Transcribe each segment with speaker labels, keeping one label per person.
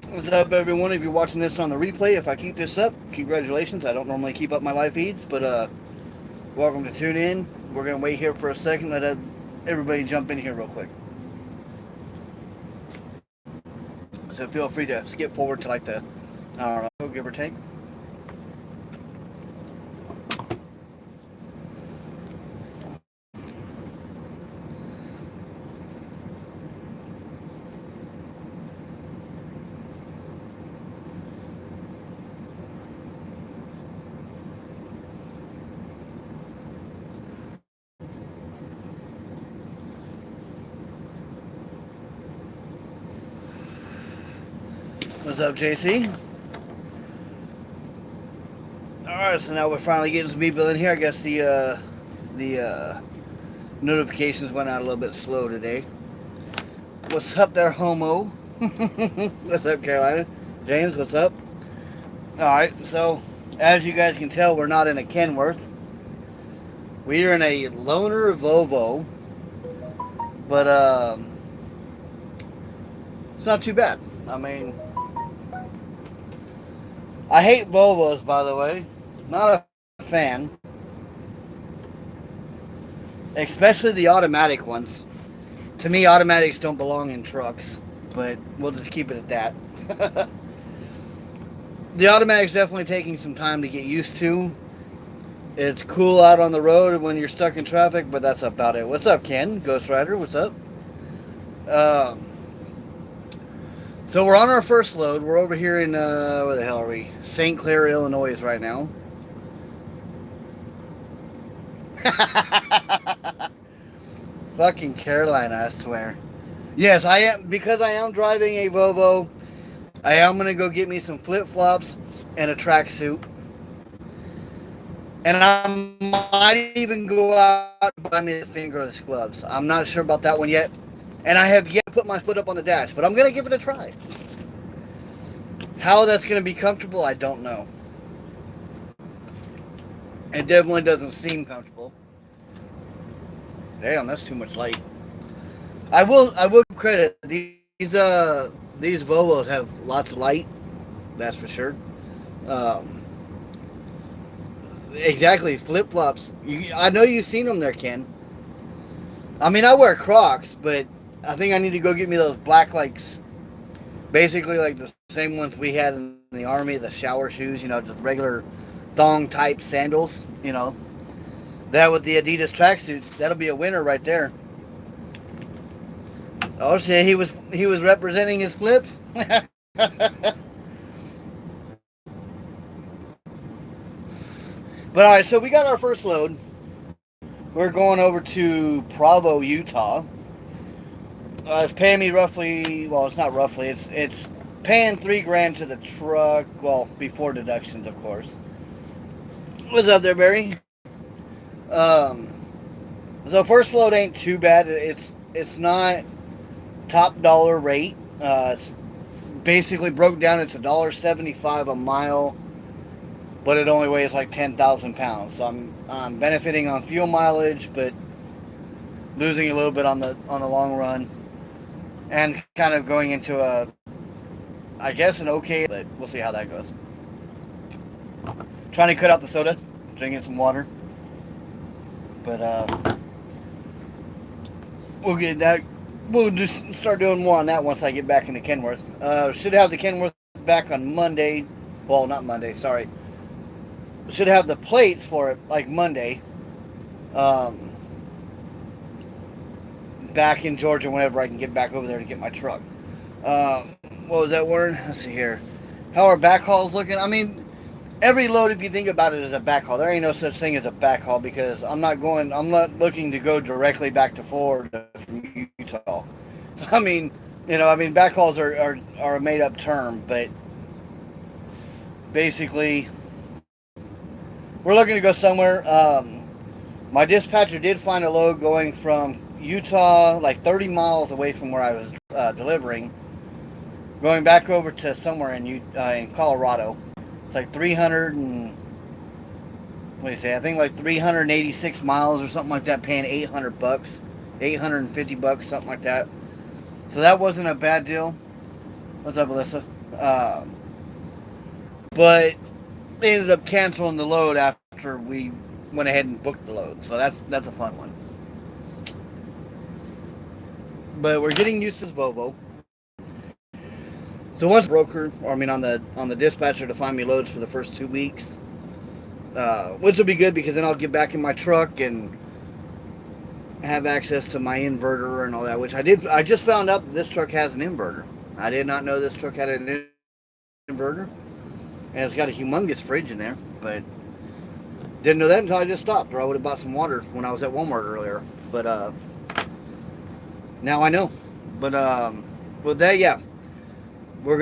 Speaker 1: What's up, everyone? If you're watching this on the replay, if I keep this up, congratulations. I don't normally keep up my live feeds, but welcome to tune in. We're gonna wait here for a second. Let everybody jump in here real quick. So feel free to skip forward to like the, I don't know, give or take. What's up, JC? All right, so now we're finally getting some people in here. I guess the notifications went out a little bit slow today. What's up there, Homo? What's up, Carolina? James, what's up? All right, so as you guys can tell, we're not in a Kenworth. We are in a loaner Volvo, but it's not too bad. I mean, I hate Volvos, by the way. Not a fan, especially the automatic ones. To me, automatics don't belong in trucks, but we'll just keep it at that. The automatic's definitely taking some time to get used to. It's cool out on the road when you're stuck in traffic, but that's about it. What's up, Ken? Ghost Rider, what's up? Um, so we're on our first load. We're over here in, where the hell are we? St. Clair, Illinois right now. Fucking Carolina, I swear. Yes, I am, because I am driving a Volvo, I am going to go get me some flip-flops and a tracksuit. And I might even go out and buy me the fingerless gloves. I'm not sure about that one yet. And I have yet to put my foot up on the dash, but I'm going to give it a try. How that's going to be comfortable, I don't know. It definitely doesn't seem comfortable. Damn, that's too much light. I will credit these Volvos have lots of light. That's for sure. Um, exactly, flip flops. I know you've seen them there, Ken. I mean, I wear Crocs, but I think I need to go get me those black, like, basically like the same ones we had in the army, the shower shoes. You know, just regular thong type sandals. You know, that with the Adidas tracksuit, that'll be a winner right there. Oh shit, he was representing his flips. But all right, so we got our first load. We're going over to Provo, Utah. It's paying me roughly. Well, it's not roughly. It's paying $3,000 to the truck. Well, before deductions, of course. What's up there, Barry? Um, so first load ain't too bad. It's not top dollar rate. It's basically broke down. It's $1.75 a mile, but it only weighs like 10,000 pounds. So I'm benefiting on fuel mileage, but losing a little bit on the long run, and kind of going into a, I guess, an okay, but we'll see how that goes. Trying to cut out the soda, drinking some water, but we'll get that. We'll just start doing more on that once I get back into Kenworth. Should have the Kenworth back on Monday. Well, not Monday. Sorry. Should have the plates for it like Monday. Back in Georgia whenever I can get back over there to get my truck. What was that word? Let's see here. How are backhauls looking? I mean, every load, if you think about it, is a backhaul. There ain't no such thing as a backhaul because I'm not looking to go directly back to Florida from Utah. So, I mean, backhauls are a made up term, but basically, we're looking to go somewhere. My dispatcher did find a load going from Utah, like 30 miles away from where I was delivering, going back over to somewhere in Colorado. It's like 300 and, what do you say? I think like 386 miles or something like that, paying $800, $850, something like that. So that wasn't a bad deal. What's up, Alyssa? But they ended up canceling the load after we went ahead and booked the load. So that's a fun one. But we're getting used to this Volvo. So once broker, or I mean on the dispatcher to find me loads for the first 2 weeks, which will be good because then I'll get back in my truck and have access to my inverter and all that. Which I did. I just found out that this truck has an inverter. I did not know this truck had an inverter, and it's got a humongous fridge in there. But didn't know that until I just stopped, or I would have bought some water when I was at Walmart earlier. But now I know. But that, yeah. We're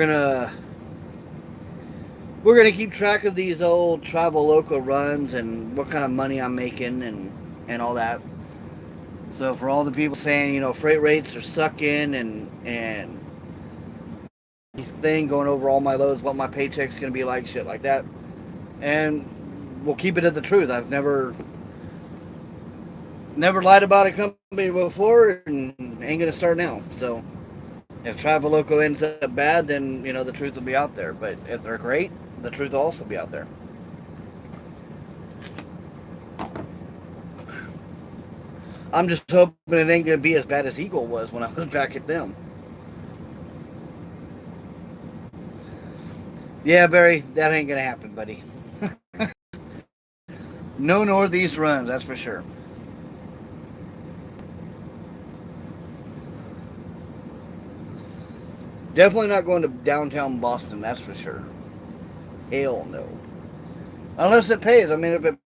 Speaker 1: gonna keep track of these old Traveloko runs and what kind of money I'm making and all that. So for all the people saying, freight rates are sucking and thing going over all my loads, what my paycheck's gonna be like, shit like that. And we'll keep it at the truth. I've never lied about a company before and ain't gonna start now. So if Traveloko ends up bad, then, the truth will be out there. But if they're great, the truth will also be out there. I'm just hoping it ain't going to be as bad as Eagle was when I was back at them. Yeah, Barry, that ain't going to happen, buddy. No Northeast runs, that's for sure. Definitely not going to downtown Boston, that's for sure. Hell no. Unless it pays. I mean, if it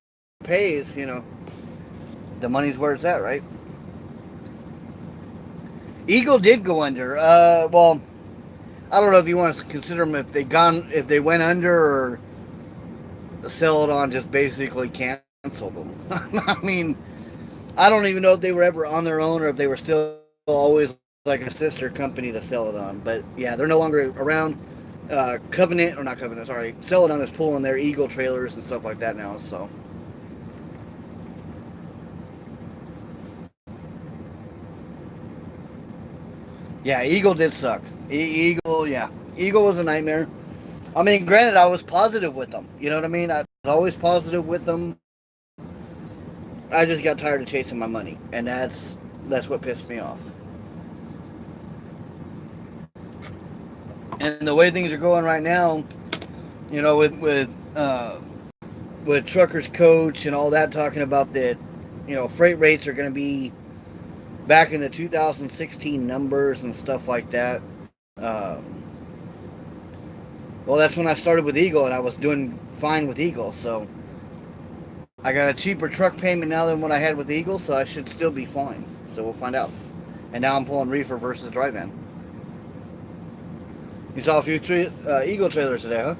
Speaker 1: pays, the money's where it's at, right? Eagle did go under. Well, I don't know if you want to consider them if they went under or sell it on just basically canceled them. I mean, I don't even know if they were ever on their own or if they were still always like a sister company to sell it on. But yeah, they're no longer around. Celadon is pulling their Eagle trailers and stuff like that now. So yeah, Eagle did suck. Eagle was a nightmare. I mean, granted, I was positive with them. You know what I mean? I was always positive with them. I just got tired of chasing my money, and that's what pissed me off. And the way things are going right now, with Truckers Coach and all that, talking about that, freight rates are going to be back in the 2016 numbers and stuff like that. Well, that's when I started with Eagle, and I was doing fine with Eagle. So I got a cheaper truck payment now than what I had with Eagle, so I should still be fine. So we'll find out. And now I'm pulling reefer versus dry van. You saw a few Eagle trailers today, huh?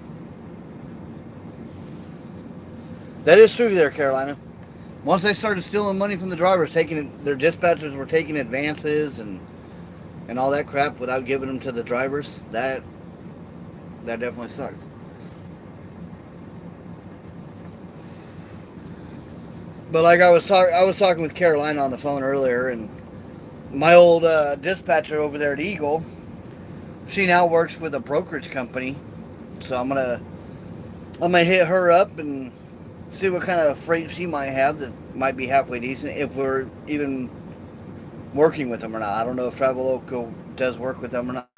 Speaker 1: That is true there, Carolina. Once they started stealing money from the drivers, their dispatchers were taking advances and all that crap without giving them to the drivers. That definitely sucked. But like I was talking with Carolina on the phone earlier, and my old dispatcher over there at Eagle, she now works with a brokerage company, so I'm gonna hit her up and see what kind of freight she might have that might be halfway decent if we're even working with them or not. I don't know if Traveloko does work with them or not.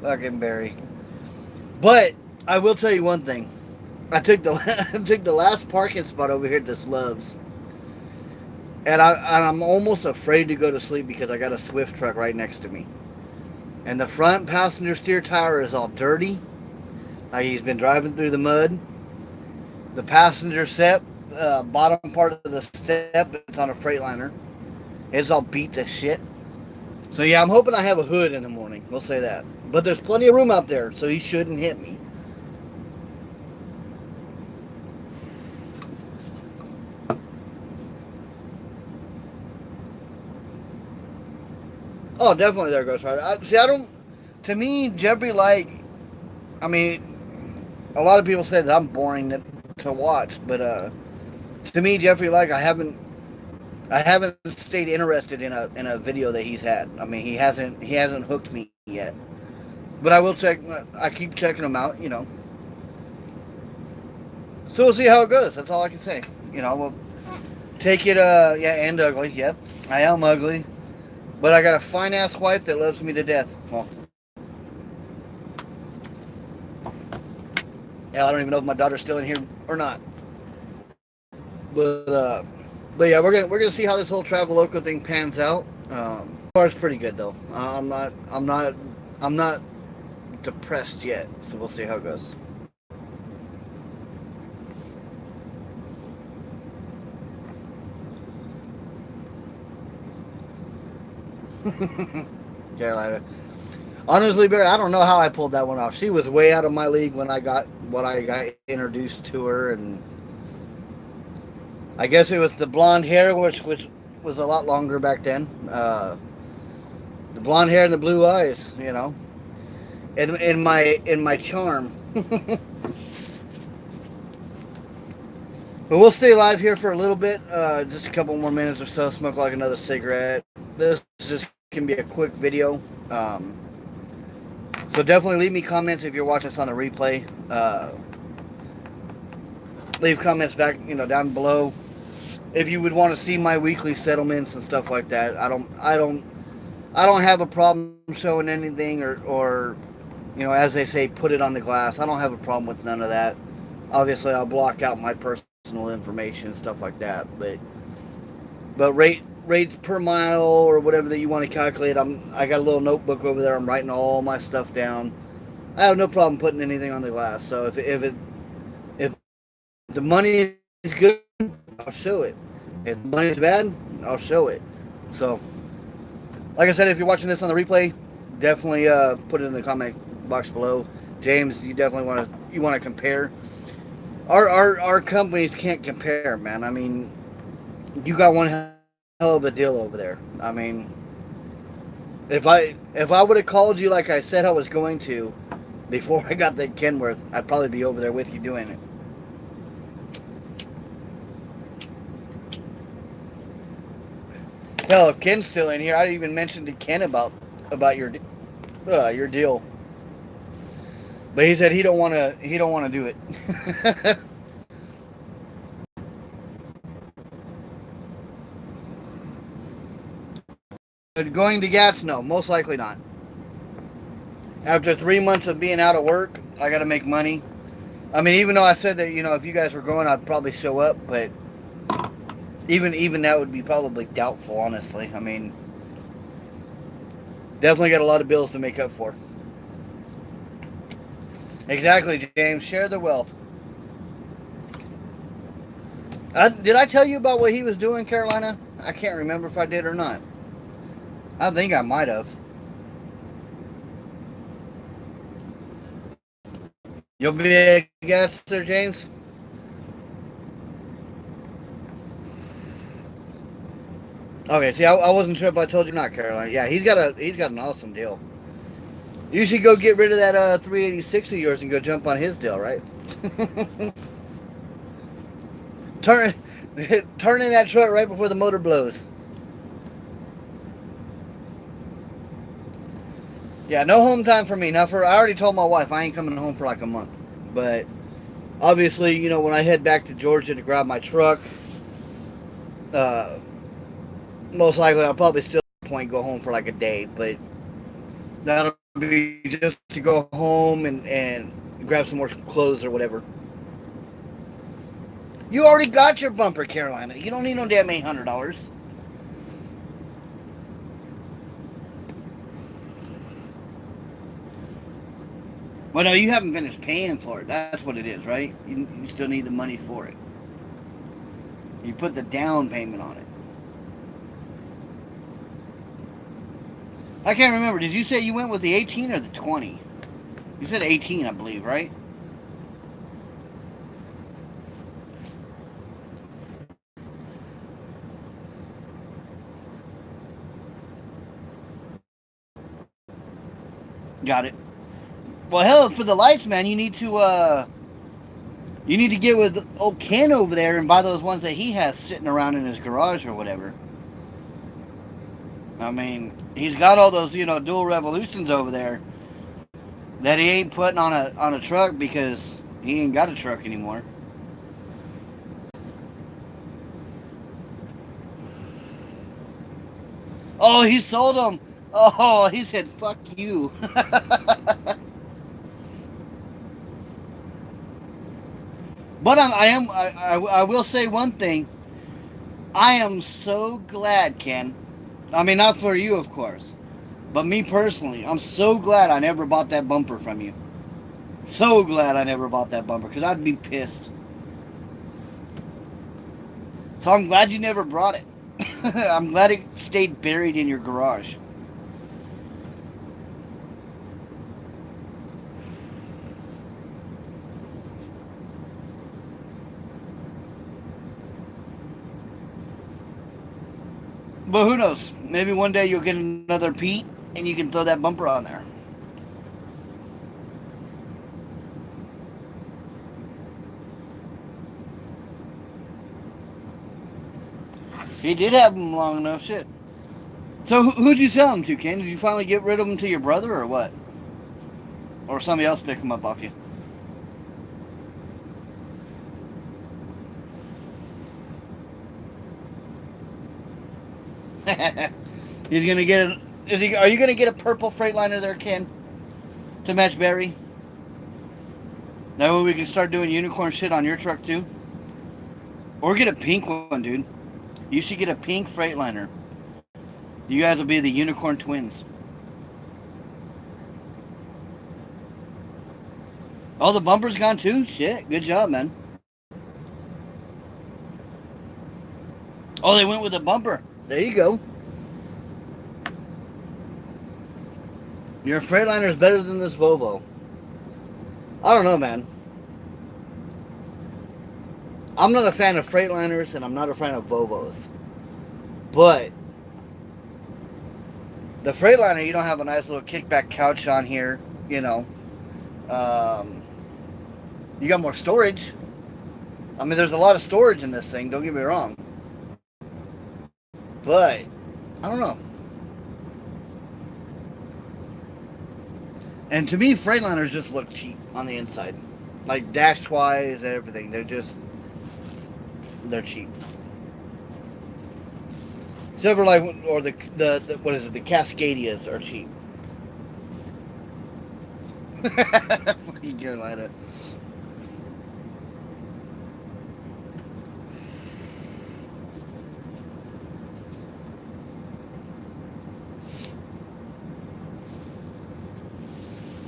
Speaker 1: Fucking Barry. But I will tell you one thing. I took the last parking spot over here at this Love's. And I'm almost afraid to go to sleep because I got a Swift truck right next to me. And the front passenger steer tire is all dirty. Like he's been driving through the mud. The passenger set, bottom part of the step, it's on a Freightliner. It's all beat to shit. So yeah, I'm hoping I have a hood in the morning. We'll say that. But there's plenty of room out there, so he shouldn't hit me. Oh, definitely there goes right. To me, Jeffrey, I mean, a lot of people say that I'm boring to watch, but to me, Jeffrey, I I haven't stayed interested in a video that he's had. I mean, he hasn't hooked me yet. But I will check. I keep checking them out. So we'll see how it goes. That's all I can say. We'll take it. Yeah, and ugly. Yep, I am ugly, but I got a fine ass wife that loves me to death. Well, yeah, I don't even know if my daughter's still in here or not. But but yeah, we're gonna see how this whole Traveloko thing pans out. Car's pretty good though. I'm not depressed yet, so we'll see how it goes. Carolina. Honestly, Barry, I don't know how I pulled that one off. She was way out of my league when I got introduced to her, and I guess it was the blonde hair, which was a lot longer back then. The blonde hair and the blue eyes, in my charm. But we'll stay live here for a little bit, just a couple more minutes or so. Smoke like another cigarette. This just can be a quick video. So definitely leave me comments if you're watching this on the replay. Leave comments back, down below if you would want to see my weekly settlements and stuff like that. I don't have a problem showing anything or as they say, put it on the glass. I don't have a problem with none of that. Obviously, I'll block out my personal information and stuff like that. But rates per mile or whatever that you want to calculate, I got a little notebook over there. I'm writing all my stuff down. I have no problem putting anything on the glass. So if the money is good, I'll show it. If the money is bad, I'll show it. So, like I said, if you're watching this on the replay, definitely put it in the comment box below. James, you definitely want to compare. Our companies can't compare, man. I mean, you got one hell of a deal over there. I mean, if I would have called you like I said I was going to before I got the Kenworth, I'd probably be over there with you doing it. Hell, if Ken's still in here, I even mentioned to Ken about your deal, but he said he don't want to do it. Going to Gats? No, most likely not. After 3 months of being out of work, I got to make money. I mean, even though I said that if you guys were going, I'd probably show up, but even that would be probably doubtful, honestly. I mean, definitely got a lot of bills to make up for. Exactly, James. Share the wealth. Did I tell you about what he was doing, Carolina? I can't remember if I did or not. I think I might have. You'll be a guest there, James? Okay, see, I wasn't sure if I told you or not, Carolina. Yeah, he's got an awesome deal. You should go get rid of that 386 of yours and go jump on his deal, right? Turn in that truck right before the motor blows. Yeah, no home time for me. Now, I already told my wife I ain't coming home for like a month. But obviously, when I head back to Georgia to grab my truck, most likely I'll probably still at the point go home for like a day. But that'll be just to go home and grab some more clothes or whatever. You already got your bumper, Carolina. You don't need no damn $800. Well, no, you haven't finished paying for it. That's what it is, right? You still need the money for it. You put the down payment on it. I can't remember. Did you say you went with the 18 or the 20? You said 18, I believe, right? Got it. Well, hell, for the lights, man, you need to You need to get with old Ken over there and buy those ones that he has sitting around in his garage or whatever. I mean, he's got all those, dual revolutions over there that he ain't putting on a truck because he ain't got a truck anymore. Oh, he sold them. Oh, he said, "Fuck you." But I will say one thing. I am so glad, Ken. I mean, not for you, of course, but me personally, I'm so glad I never bought that bumper from you. So glad I never bought that bumper because I'd be pissed. So I'm glad you never brought it. I'm glad it stayed buried in your garage. But who knows? Maybe one day you'll get another Pete and you can throw that bumper on there. He did have them long enough, shit. So who'd you sell them to, Ken? Did you finally get rid of them to your brother or what? Or somebody else pick them up off you? He's gonna get a. Is he? Are you gonna get a purple Freightliner there, Ken, to match Barry? That way we can start doing unicorn shit on your truck too. Or get a pink one, dude. You should get a pink Freightliner. You guys will be the unicorn twins. Oh, the bumper's gone too? Shit, good job, man. Oh, they went with the bumper. There you go. Your Freightliner is better than this Volvo. I don't know, man. I'm not a fan of Freightliners and I'm not a fan of Volvos. But the Freightliner, you don't have a nice little kickback couch on here, you know. You got more storage. I mean, there's a lot of storage in this thing, don't get me wrong. But, I don't know. And to me, Freightliners just look cheap on the inside. Like, dash-wise and everything. They're cheap. Except for like, or the what is it? The Cascadias are cheap. Fucking Carolina.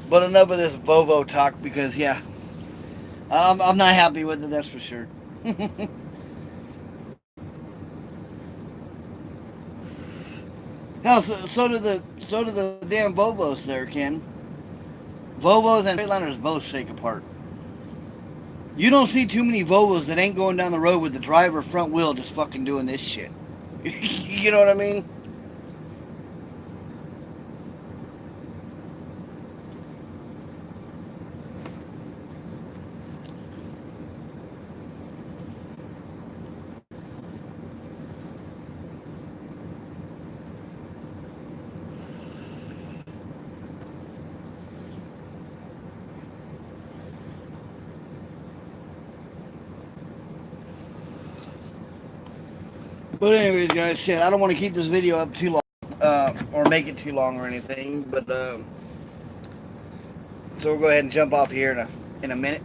Speaker 1: But enough of this Volvo talk because yeah, I'm not happy with it. That's for sure. Hell, so do the damn Volvos there, Ken. Volvos and Freightliners both shake apart. You don't see too many Volvos that ain't going down the road with the driver front wheel just fucking doing this shit. You know what I mean? But anyways, guys, shit, I don't want to keep this video up too long, or make it too long or anything. But so we'll go ahead and jump off here in a minute.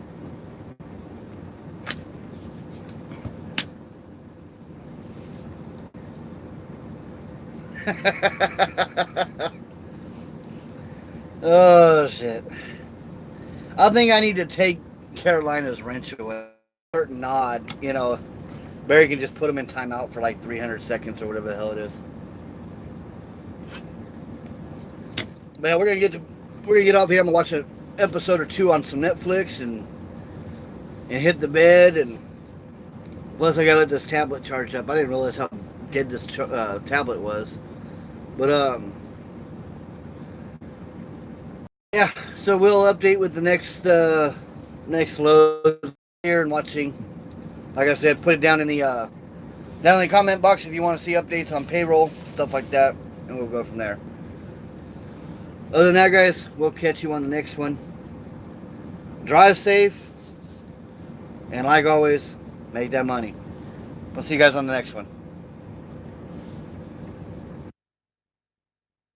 Speaker 1: Oh shit! I think I need to take Carolina's wrench away. Certain nod, you know. Barry can just put them in timeout for like 300 seconds or whatever the hell it is. Man, we're gonna get off here. I'm gonna watch an episode or two on some Netflix and hit the bed. And plus, I gotta let this tablet charge up. I didn't realize how dead this tablet was. But yeah. So we'll update with the next load. here and watching. Like I said, put it down in the comment box if you want to see updates on payroll, stuff like that, and we'll go from there. Other than that, guys, we'll catch you on the next one. Drive safe, and like always, make that money. We'll see you guys on the next one.